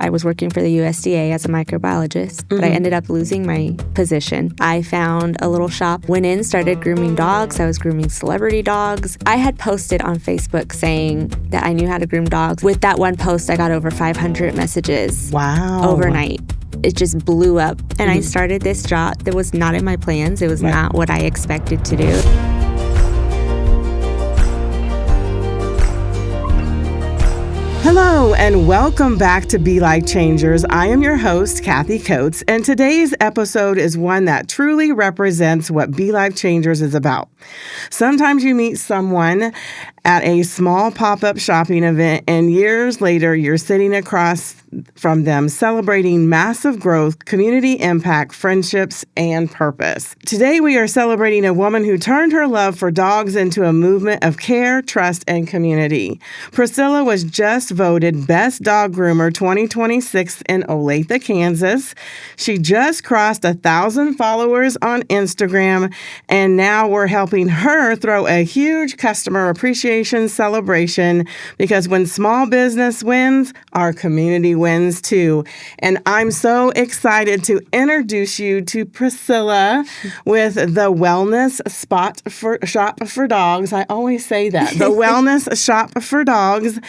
I was working for the USDA as a microbiologist, but I ended up losing my position. I found a little shop, went in, started grooming dogs. I was grooming celebrity dogs. I had posted on Facebook saying that I knew how to groom dogs. With that one post, I got over 500 messages. Wow. Overnight. It just blew up. And I started this job that was not in my plans. It was not what I expected to do. Hello and welcome back to Be Life Changers. I am your host, Kathy Coates, and today's episode is one that truly represents what Be Life Changers is about. Sometimes you meet someone at a small pop-up shopping event, and years later, you're sitting across from them celebrating massive growth, community impact, friendships, and purpose. Today, we are celebrating a woman who turned her love for dogs into a movement of care, trust, and community. Priscilla was just voted Best Dog Groomer 2026 in Olathe, Kansas. She just crossed 1,000 followers on Instagram, and now we're helping her throw a huge customer appreciation celebration because when small business wins, our community wins too. And I'm so excited to introduce you to Priscilla with the Wellness Shop for Dogs. I always say that, the Wellness Shop for Dogs.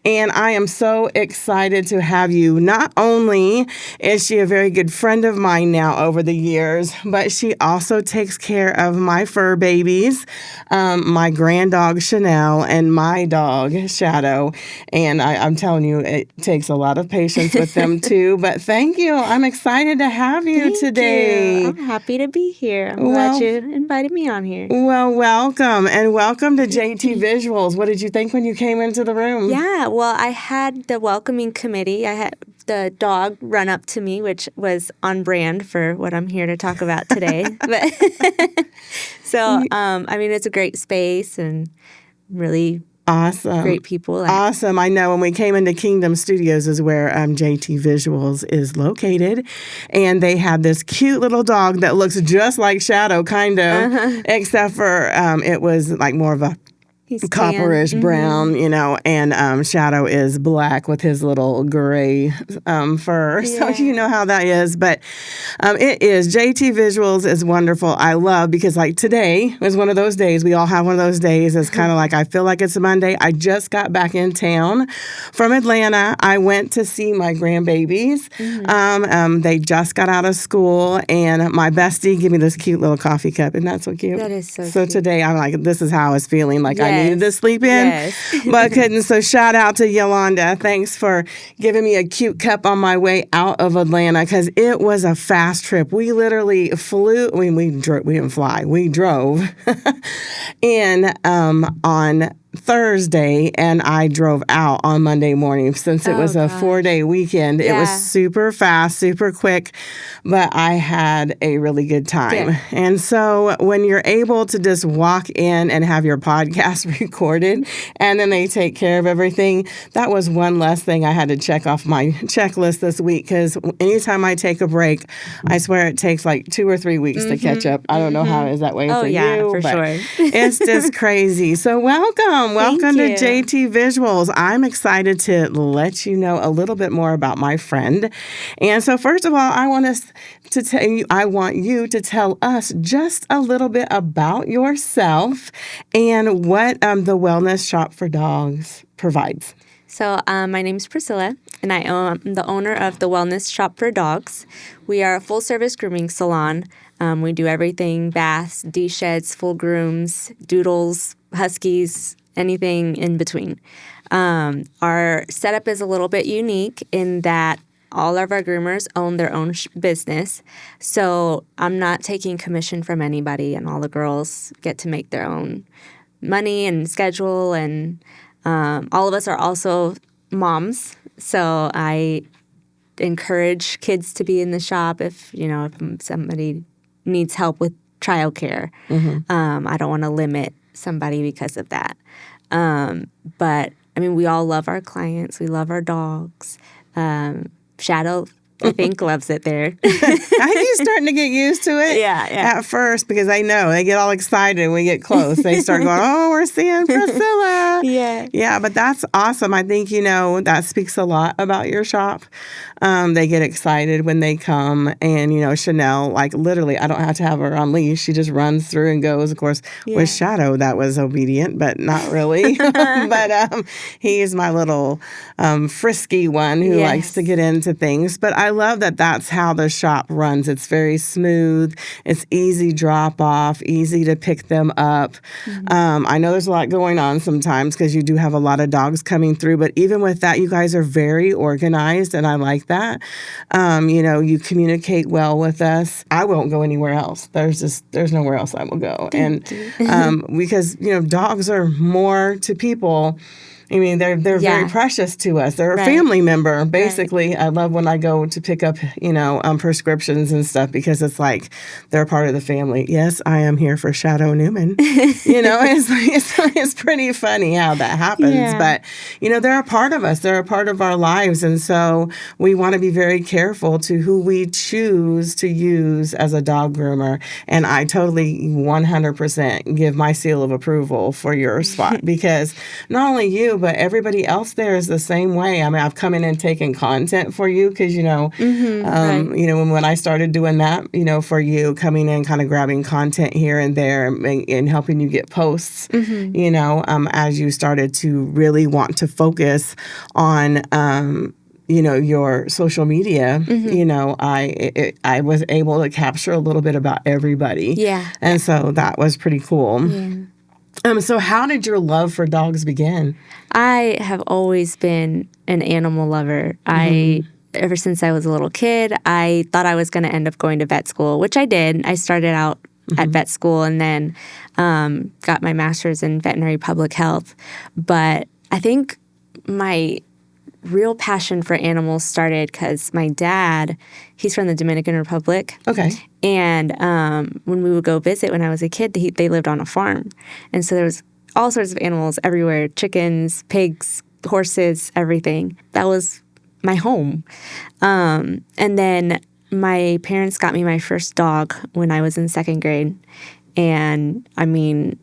And I am so excited to have you. Not only is she a very good friend of mine now over the years, but she also takes care of my fur babies, my grand dog Chanel and my dog Shadow. And I'm telling you, it takes a lot of patience with them too. But thank you. I'm excited to have you today. I'm happy to be here. I'm glad you invited me on here. Well, welcome. And welcome to JT Visuals. What did you think when you came into the room? Yeah, well, I had the welcoming committee. I had the dog run up to me, which was on brand for what I'm here to talk about today. But so, I mean, it's a great space and really awesome. Great people. Awesome. I know when we came into Kingdom Studios is where JT Visuals is located. And they had this cute little dog that looks just like Shadow, kind of, except for it was like more of a copperish brown, you know, and Shadow is black with his little gray fur. Yeah. So you know how that is. But it is. JT Visuals is wonderful. I love because like today was one of those days. We all have one of those days. It's kind of like I feel like it's a Monday. I just got back in town from Atlanta. I went to see my grandbabies. They just got out of school and my bestie gave me this cute little coffee cup. And that's so cute. That is so So cute. Today I'm like, this is how I was feeling. Like Yes. I needed to sleep in, but couldn't. So shout out to Yolanda. Thanks for giving me a cute cup on my way out of Atlanta because it was a fast trip. We literally flew. I mean, we didn't fly. We drove in on Thursday and I drove out on Monday morning since it was a 4-day weekend. Yeah. It was super fast, super quick, but I had a really good time. Yeah. And so when you're able to just walk in and have your podcast recorded and then they take care of everything, that was one less thing I had to check off my checklist this week because anytime I take a break, I swear it takes like 2 or 3 weeks to catch up. I don't know how it is that way for you. For sure. It's just crazy. So welcome. Welcome to JT Visuals. I'm excited to let you know a little bit more about my friend. And so first of all, I want you to tell us just a little bit about yourself and what the Wellness Shop for Dogs provides. So my name's Priscilla, and I am the owner of the Wellness Shop for Dogs. We are a full-service grooming salon. We do everything: baths, de-sheds, full grooms, doodles, huskies, anything in between. Our setup is a little bit unique in that all of our groomers own their own business. So I'm not taking commission from anybody, and all the girls get to make their own money and schedule. And all of us are also moms. So I encourage kids to be in the shop if somebody needs help with childcare. I don't want to limit somebody because of that. But I mean, we all love our clients. We love our dogs. Shadow I think loves it there. I think he's starting to get used to it at first because I know they get all excited when we get close. They start going, oh, we're seeing Priscilla. Yeah, but that's awesome. I think, that speaks a lot about your shop. They get excited when they come. And, Chanel, like literally, I don't have to have her on leash. She just runs through and goes. Of course, with Shadow, that was obedient, but not really. But he is my little frisky one who likes to get into things. But I love that that's how the shop runs. It's very smooth. It's easy drop off, easy to pick them up. I know there's a lot going on sometimes because you do have a lot of dogs coming through. But even with that, you guys are very organized, and I like that. You communicate well with us. I won't go anywhere else. There's nowhere else I will go. Because dogs are more to people. I mean, they're very precious to us. They're a family member, basically. I love when I go to pick up, prescriptions and stuff because it's like they're part of the family. Yes, I am here for Shadow Newman. It's pretty funny how that happens. But, they're a part of us. They're a part of our lives. And so we want to be very careful to who we choose to use as a dog groomer. And I totally 100% give my seal of approval for your spot because not only you, but everybody else there is the same way. I mean, I've come in and taken content for you because, when I started doing that, for you, coming in, kind of grabbing content here and there and helping you get posts, as you started to really want to focus on, your social media, I was able to capture a little bit about everybody. Yeah. And so that was pretty cool. Yeah. So how did your love for dogs begin? I have always been an animal lover. Ever since I was a little kid, I thought I was going to end up going to vet school, which I did. I started out at vet school and then got my master's in veterinary public health. But I think my real passion for animals started because my dad, he's from the Dominican Republic. Okay. And when we would go visit when I was a kid, they lived on a farm. And so there was all sorts of animals everywhere, chickens, pigs, horses, everything. That was my home. And then my parents got me my first dog when I was in second grade. And I mean,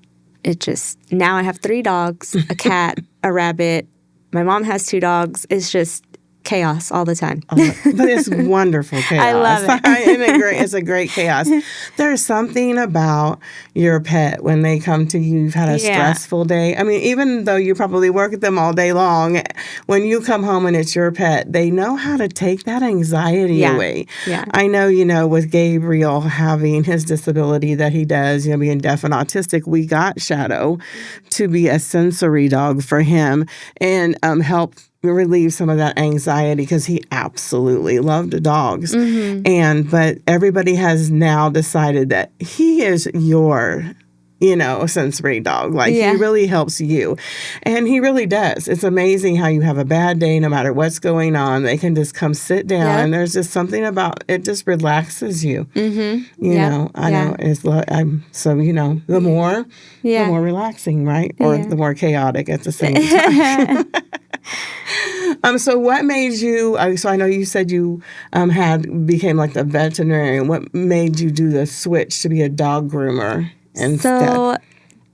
now I have 3 dogs, a cat, a rabbit. My mom has 2 dogs. It's just chaos all the time. But it's wonderful chaos. I love it. It's a great chaos. There's something about your pet when they come to you. You've had a stressful day. I mean, even though you probably work with them all day long, when you come home and it's your pet, they know how to take that anxiety away. Yeah. I know, with Gabriel having his disability that he does, being deaf and autistic, we got Shadow to be a sensory dog for him and help relieve some of that anxiety because he absolutely loved dogs. But everybody has now decided that he is your, sensory dog. Like he really helps you. And he really does. It's amazing how you have a bad day, no matter what's going on, they can just come sit down and there's just something about it just relaxes you. I know it's the more relaxing, right? Or the more chaotic at the same time. So what made you, so I know you said you became like the veterinarian. What made you do the switch to be a dog groomer instead? So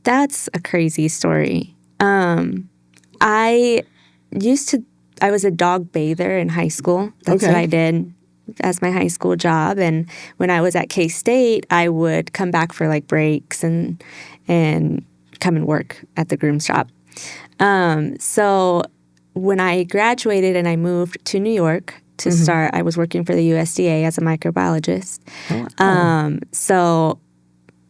that's a crazy story. I was a dog bather in high school. That's what I did as my high school job. And when I was at K-State, I would come back for like breaks and come and work at the groom shop. So when I graduated and I moved to New York to start, I was working for the USDA as a microbiologist. So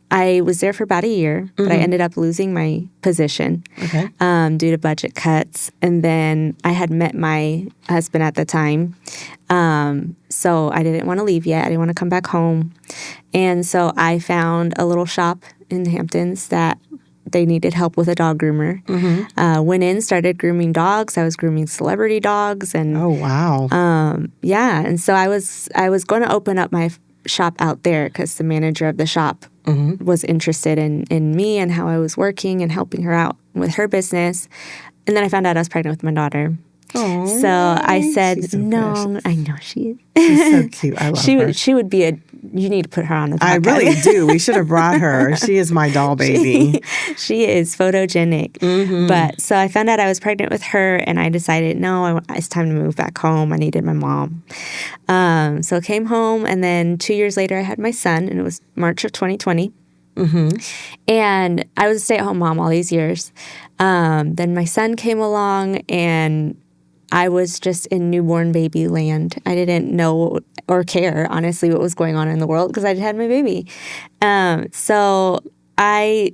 I was there for about a year, but I ended up losing my position due to budget cuts. And then I had met my husband at the time. So I didn't want to leave yet. I didn't want to come back home. And so I found a little shop in the Hamptons that they needed help with a dog groomer. Went in, started grooming dogs. I was grooming celebrity dogs, and oh wow, And so I was going to open up my shop out there because the manager of the shop was interested in me and how I was working and helping her out with her business. And then I found out I was pregnant with my daughter, Oh, So I said, she's so no, precious. I know she She's so cute. I love her. she would be you need to put her on the podcast. I really do. We should have brought her. She is my doll baby. She is photogenic. But so I found out I was pregnant with her, and I decided, no, it's time to move back home. I needed my mom. So I came home, and then 2 years later, I had my son, and it was March of 2020. And I was a stay-at-home mom all these years. Then my son came along, and I was just in newborn baby land. I didn't know or care, honestly, what was going on in the world because I had my baby. So I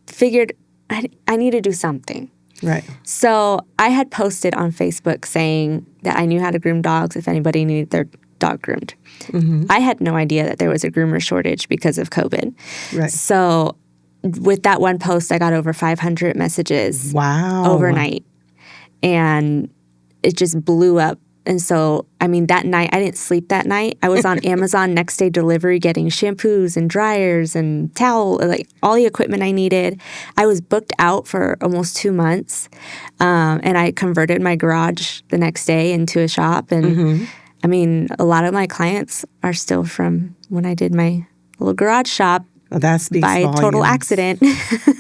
figured I need to do something. Right. So I had posted on Facebook saying that I knew how to groom dogs if anybody needed their dog groomed. I had no idea that there was a groomer shortage because of COVID. Right. So with that one post, I got over 500 messages overnight. And it just blew up. And so, I mean, that night, I didn't sleep that night. I was on Amazon next day delivery getting shampoos and dryers and towel, like all the equipment I needed. I was booked out for almost 2 months. And I converted my garage the next day into a shop. And I mean, a lot of my clients are still from when I did my little garage shop. Well, that speaks by volumes. Total accident.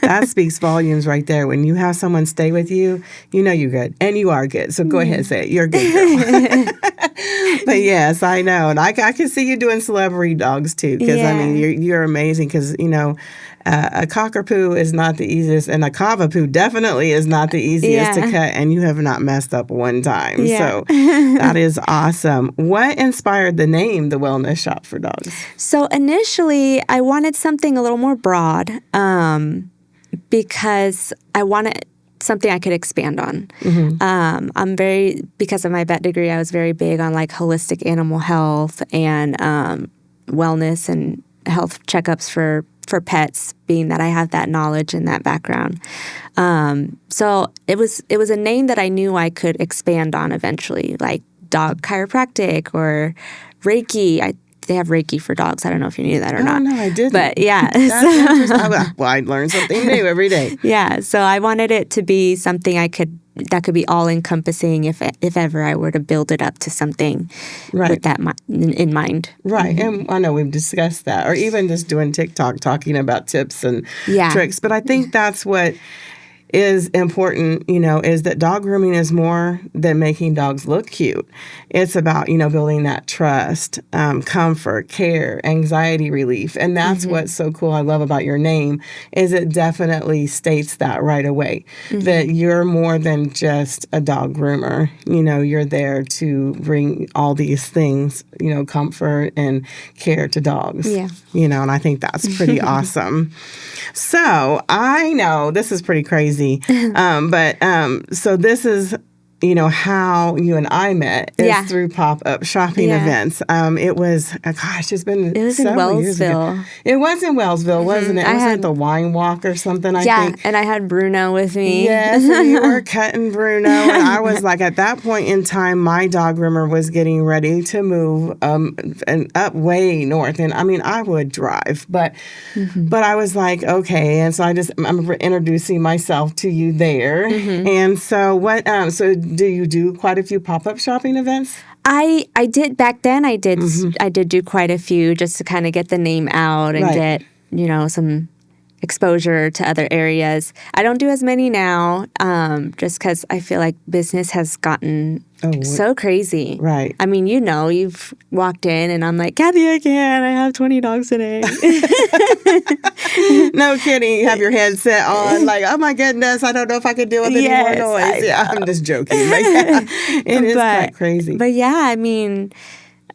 That speaks volumes right there. When you have someone stay with you, you know you're good. And you are good. So go ahead and say it. You're a good girl. But yes, I know. And I can see you doing celebrity dogs too. Because, I mean, you're amazing. Because, you know, a cockapoo is not the easiest. And a cavapoo definitely is not the easiest to cut. And you have not messed up one time. So that is awesome. What inspired the name, The Wellness Shop for Dogs? So initially, I wanted something a little more broad because I wanted something I could expand on. Because of my vet degree, I was very big on like holistic animal health and wellness and health checkups for pets, being that I have that knowledge and that background. So it was a name that I knew I could expand on eventually, like dog chiropractic or Reiki. They have Reiki for dogs. I don't know if you knew that or not. No, I didn't. But yeah. That's interesting. Well, I learn something new every day. Yeah. So I wanted it to be something that could be all encompassing if ever I were to build it up to something with that in mind. Right. And I know we've discussed that, or even just doing TikTok, talking about tips and tricks. But I think that's what is important, you know, is that dog grooming is more than making dogs look cute. It's about, you know, building that trust, comfort, care, anxiety relief. And that's what's so cool I love about your name is it definitely states that right away, that you're more than just a dog groomer. You know, you're there to bring all these things, you know, comfort and care to dogs. Yeah. You know, and I think that's pretty awesome. So I know this is pretty crazy. So this is, you know, how you and I met is through pop-up shopping events. It was, it's been several years ago. It was in Wellsville, wasn't it? It was at the Wine Walk or something, I think. Yeah, and I had Bruno with me. Yes, and you were cutting Bruno. And I was like, at that point in time, my dog groomer was getting ready to move and up way north. And I mean, I would drive, but I was like, okay. And so I'm introducing myself to you there. And so so do you do quite a few pop-up shopping events? I did back then. I did do quite a few just to kind of get the name out and get, you know, some exposure to other areas. I don't do as many now, just because I feel like business has gotten so crazy. Right. I mean, you know, you've walked in and I'm like, Kathy, I have 20 dogs today. No kidding. You have your headset on, like, oh my goodness, I don't know if I could deal with any more noise. I'm just joking. But it is quite crazy. But yeah, I mean,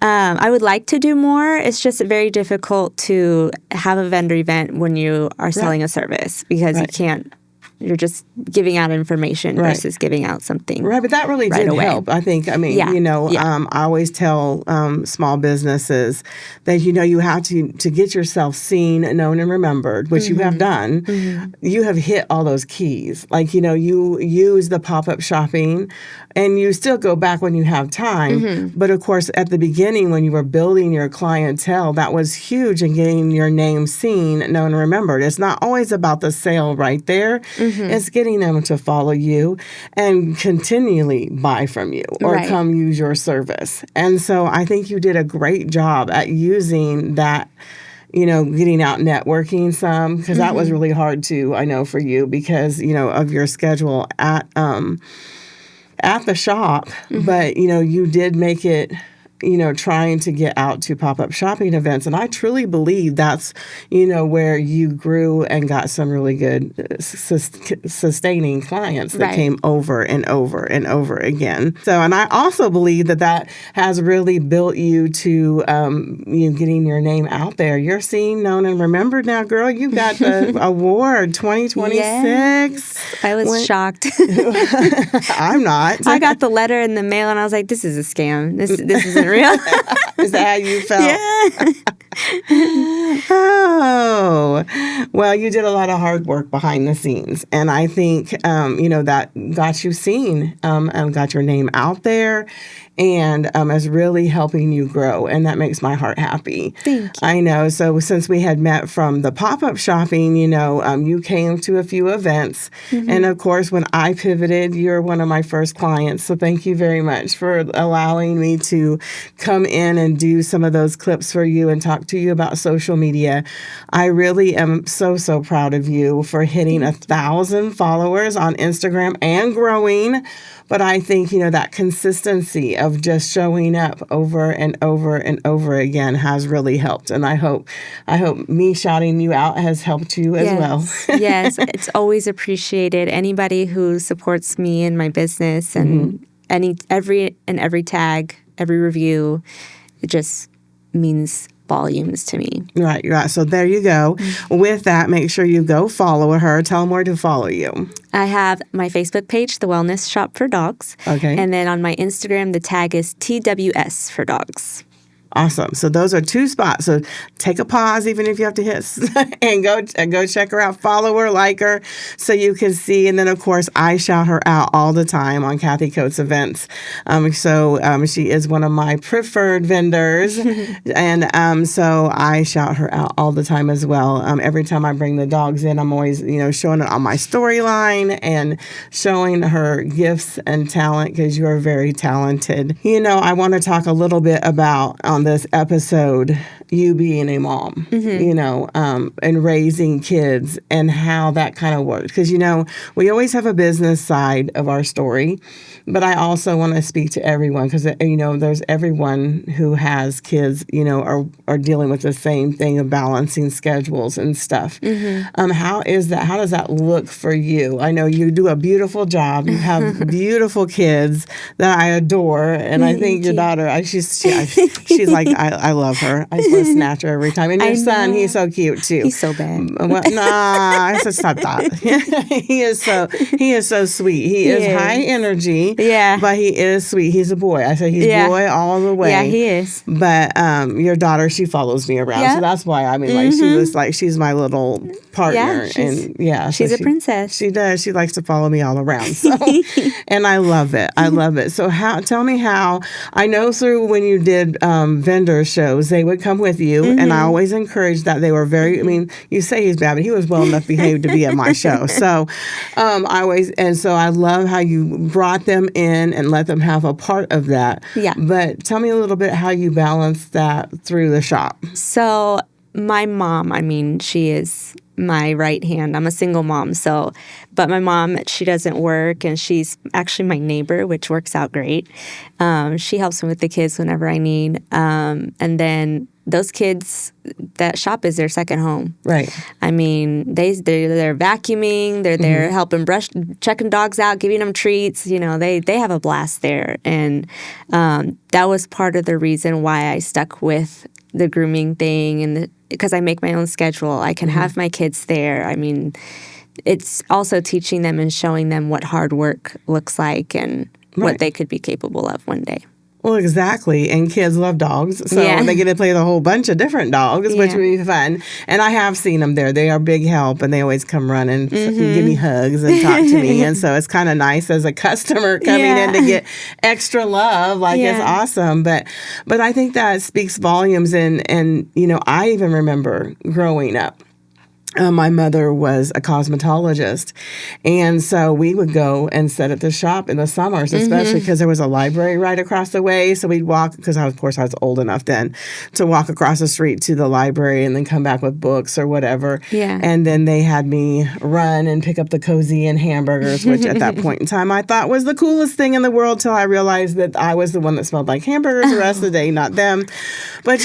I would like to do more. It's just very difficult to have a vendor event when you are selling a service because you can't. You're just giving out information versus giving out something. Right, but that really did help. I think, you know, I always tell small businesses that, you know, you have to get yourself seen, known, and remembered, which you have done. You have hit all those keys. Like, you know, you use the pop-up shopping and you still go back when you have time. But, of course, at the beginning when you were building your clientele, that was huge in getting your name seen, known, and remembered. It's not always about the sale right there. It's getting them to follow you and continually buy from you or Right. come use your service. And so I think you did a great job at using that, getting out networking some, because that was really hard too, I know, for you because, of your schedule at the shop. But, you did make it, trying to get out to pop-up shopping events. And I truly believe that's, where you grew and got some really good sustaining clients that Right. came over and over and over again. So, and I also believe that has really built you to, getting your name out there. You're seen, known, and remembered now, girl. You got the award 2026. Yes. I was shocked. I'm not. I got the letter in the mail and I was like, this is a scam. This isn't real. Is that how you felt? Yeah. Oh, well, you did a lot of hard work behind the scenes. And I think, that got you seen and got your name out there and is really helping you grow. And that makes my heart happy. Thank you. I know. So since we had met from the pop-up shopping, you came to a few events. And of course, when I pivoted, you're one of my first clients. So thank you very much for allowing me to come in and do some of those clips for you and talk to you about social media. I really am so, so proud of you for hitting 1,000 followers on Instagram and growing. But I think, that consistency of just showing up over and over and over again has really helped. And I hope me shouting you out has helped you as well. Yes, it's always appreciated. Anybody who supports me in my business and every tag, every review, it just means volumes to me. Right. So there you go. With that, make sure you go follow her. Tell them where to follow you. I have my Facebook page, The Wellness Shop for Dogs. Okay. And then on my Instagram, the tag is TWS for Dogs. Awesome. So those are two spots. So take a pause, even if you have to hit, and go check her out. Follow her, like her, so you can see. And then, of course, I shout her out all the time on Kathy Coates events. So she is one of my preferred vendors, and so I shout her out all the time as well. Every time I bring the dogs in, I'm always showing it on my storyline and showing her gifts and talent because you are very talented. I want to talk a little bit about on this episode, you being a mom, and raising kids and how that kind of works. Because, we always have a business side of our story, but I also want to speak to everyone because, there's everyone who has kids, are dealing with the same thing of balancing schedules and stuff. How is that? How does that look for you? I know you do a beautiful job. You have beautiful kids that I adore. And I think your daughter, she's like, I love her. I just want to snatch her every time. And your son, he's so cute too. He's so bad. I said, stop that. He is so sweet. He is high energy. Yeah. But he is sweet. He's a boy. I say he's boy all the way. Yeah, he is. But your daughter, she follows me around. So that's why, she was like, she's my little partner. She's a princess. She does. She likes to follow me all around. So, and I love it. So tell me how, I know through when you did vendor shows, they would come with you. And I always encouraged that. They were very, you say he's bad, but he was well enough behaved to be at my show. So I love how you brought them in and let them have a part of that. Yeah. But tell me a little bit how you balance that through the shop. So my mom, she is my right hand. I'm a single mom. But my mom, she doesn't work, and she's actually my neighbor, which works out great. She helps me with the kids whenever I need. And then those kids, that shop is their second home. Right. They're vacuuming, they're there helping checking dogs out, giving them treats. They have a blast there. And that was part of the reason why I stuck with the grooming thing, and because I make my own schedule. I can have my kids there. It's also teaching them and showing them what hard work looks like and what they could be capable of one day. Well, exactly. And kids love dogs. So they get to play with a whole bunch of different dogs, which would be fun. And I have seen them there. They are big help, and they always come running, give me hugs and talk to me. And so it's kind of nice as a customer coming in to get extra love. It's awesome. But I think that speaks volumes. And I even remember growing up. My mother was a cosmetologist. And so we would go and sit at the shop in the summers, especially because there was a library right across the way. So we'd walk, because of course I was old enough then to walk across the street to the library and then come back with books or whatever. Yeah. And then they had me run and pick up the cozy and hamburgers, which at that point in time I thought was the coolest thing in the world till I realized that I was the one that smelled like hamburgers the rest of the day, not them. But,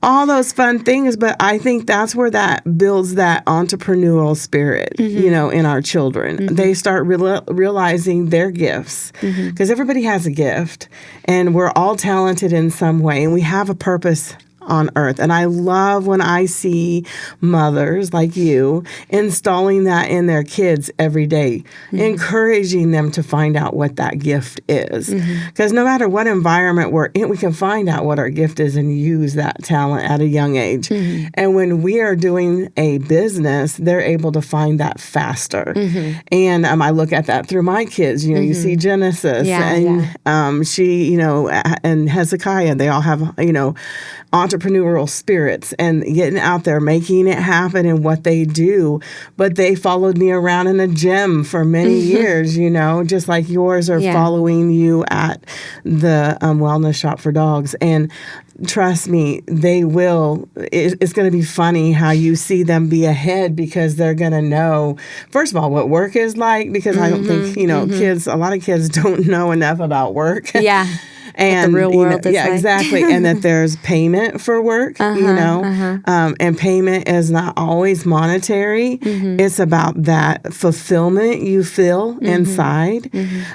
all those fun things. But I think that's where that builds that entrepreneurial spirit, in our children. They start realizing their gifts, because everybody has a gift and we're all talented in some way and we have a purpose on earth. And I love when I see mothers like you installing that in their kids every day, encouraging them to find out what that gift is. Because no matter what environment we're in, we can find out what our gift is and use that talent at a young age. And when we are doing a business, they're able to find that faster. And I look at that through my kids. You see Genesis and she, and Hezekiah, they all have, entrepreneurial spirits and getting out there, making it happen in what they do. But they followed me around in the gym for many years, just like yours are following you at the wellness shop for dogs. And trust me, they will. It's going to be funny how you see them be ahead, because they're going to know, first of all, what work is like, because I don't think, a lot of kids don't know enough about work. Yeah. And the real world is like. Exactly. And that there's payment for work, and payment is not always monetary. It's about that fulfillment you feel inside.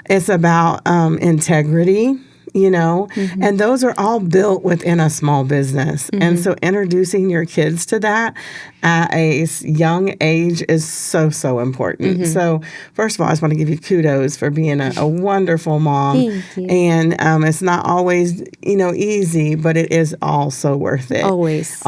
It's about integrity. And those are all built within a small business. And so introducing your kids to that at a young age is so, so important. So first of all, I just want to give you kudos for being a wonderful mom. Thank you. And it's not always, easy, but it is all so worth it. Always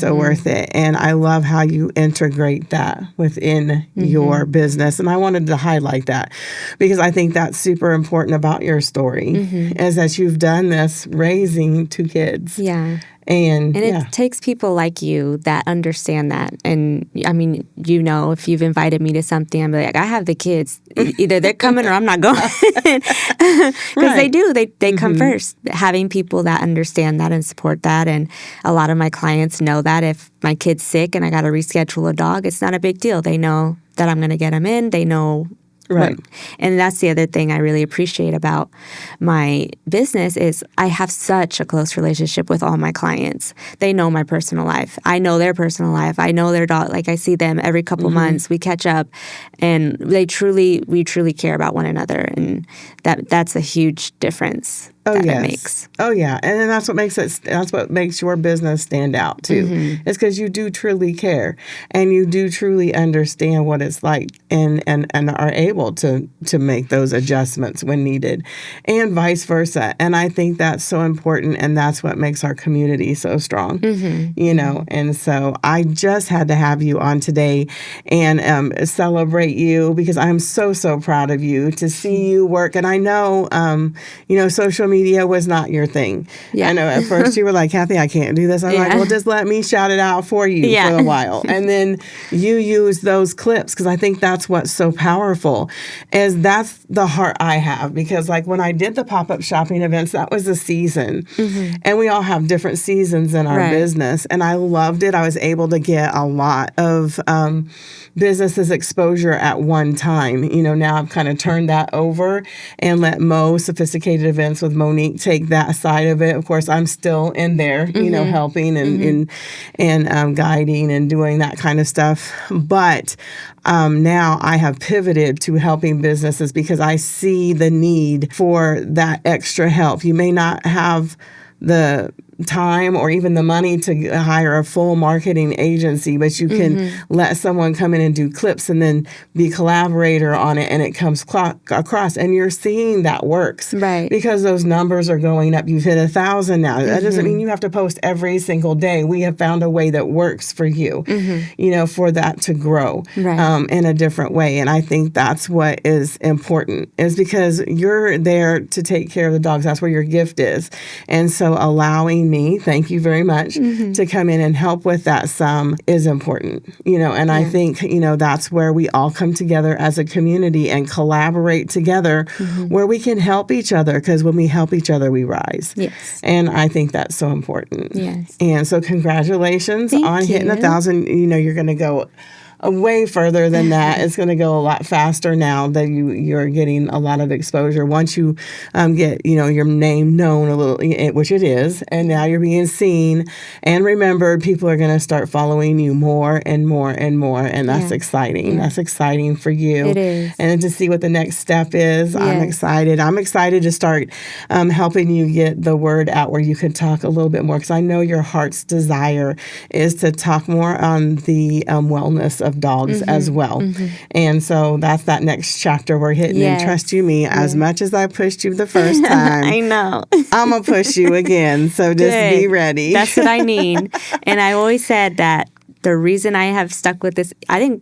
so worth it. And I love how you integrate that within your business. And I wanted to highlight that, because I think that's super important about your story, is that you've done this raising 2 kids. Yeah. And it takes people like you that understand that. And I mean, if you've invited me to something, I'm like, I have the kids. Either they're coming or I'm not going. Because they do. They come first. Having people that understand that and support that. And a lot of my clients know that if my kid's sick and I got to reschedule a dog, it's not a big deal. They know that I'm going to get them in. They know. Right. And that's the other thing I really appreciate about my business is I have such a close relationship with all my clients. They know my personal life. I know their personal life. I know their dog. Like I see them every couple months. We catch up, and we truly care about one another, and that's a huge difference. It makes. Oh yeah, and then that's what makes your business stand out too. It's because you do truly care, and you do truly understand what it's like, and are able to make those adjustments when needed, and vice versa. And I think that's so important, and that's what makes our community so strong. And so I just had to have you on today and celebrate you, because I'm so proud of you to see you work. And I know social media was not your thing. I know at first you were like, Kathy, I can't do this. I'm like, well, just let me shout it out for you for a while. And then you use those clips, because I think that's what's so powerful, is that's the heart I have. Because like when I did the pop-up shopping events, that was a season. And we all have different seasons in our business. And I loved it. I was able to get a lot of businesses exposure at one time. Now I've kind of turned that over and let Sophisticated Events with Monique take that side of it. Of course, I'm still in there, helping and guiding and doing that kind of stuff. But now I have pivoted to helping businesses, because I see the need for that extra help. You may not have the time or even the money to hire a full marketing agency, but you can let someone come in and do clips and then be a collaborator on it, and it comes across, and you're seeing that works, right? Because those numbers are going up. You've hit 1,000 now. That doesn't mean you have to post every single day. We have found a way that works for you, for that to grow in a different way. And I think that's what is important, is because you're there to take care of the dogs. That's where your gift is. And so allowing asking me, thank you very much, to come in and help with that some is important, and I think, that's where we all come together as a community and collaborate together where we can help each other, because when we help each other, we rise. Yes. And I think that's so important. Yes. And so congratulations Thank on hitting you. 1,000. You're going to go way further than that. It's going to go a lot faster now that you're getting a lot of exposure. Once you get your name known a little, which it is, and now you're being seen and remembered, people are going to start following you more and more and more, and that's exciting. That's exciting for you. It is. And to see what the next step is, Yes. I'm excited. I'm excited to start helping you get the word out where you can talk a little bit more, because I know your heart's desire is to talk more on the wellness of dogs as well. And so that's that next chapter we're hitting. Yes. And trust you me, as much as I pushed you the first time, I know. I'm going to push you again. So just be ready. That's what I need. And I always said that the reason I have stuck with this, I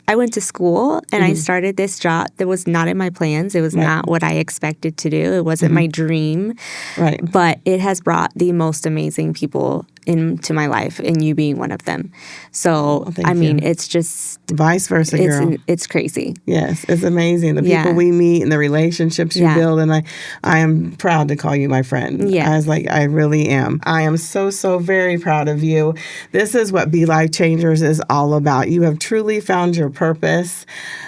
went to school and I started this job that was not in my plans. It was not what I expected to do. It wasn't my dream. Right. But it has brought the most amazing people into my life, and you being one of them. So, I mean, it's just... Vice versa, girl. It's crazy. Yes, it's amazing. The people we meet and the relationships you build, and I am proud to call you my friend. Yeah. I really am. I am so, so very proud of you. This is what Be Life Changers is all about. You have truly found your purpose.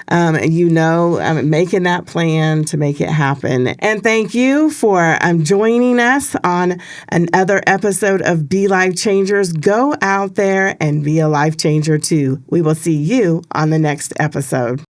Making that plan to make it happen. And thank you for joining us on another episode of Be Life Changers. Go out there and be a life changer too. We will see you on the next episode.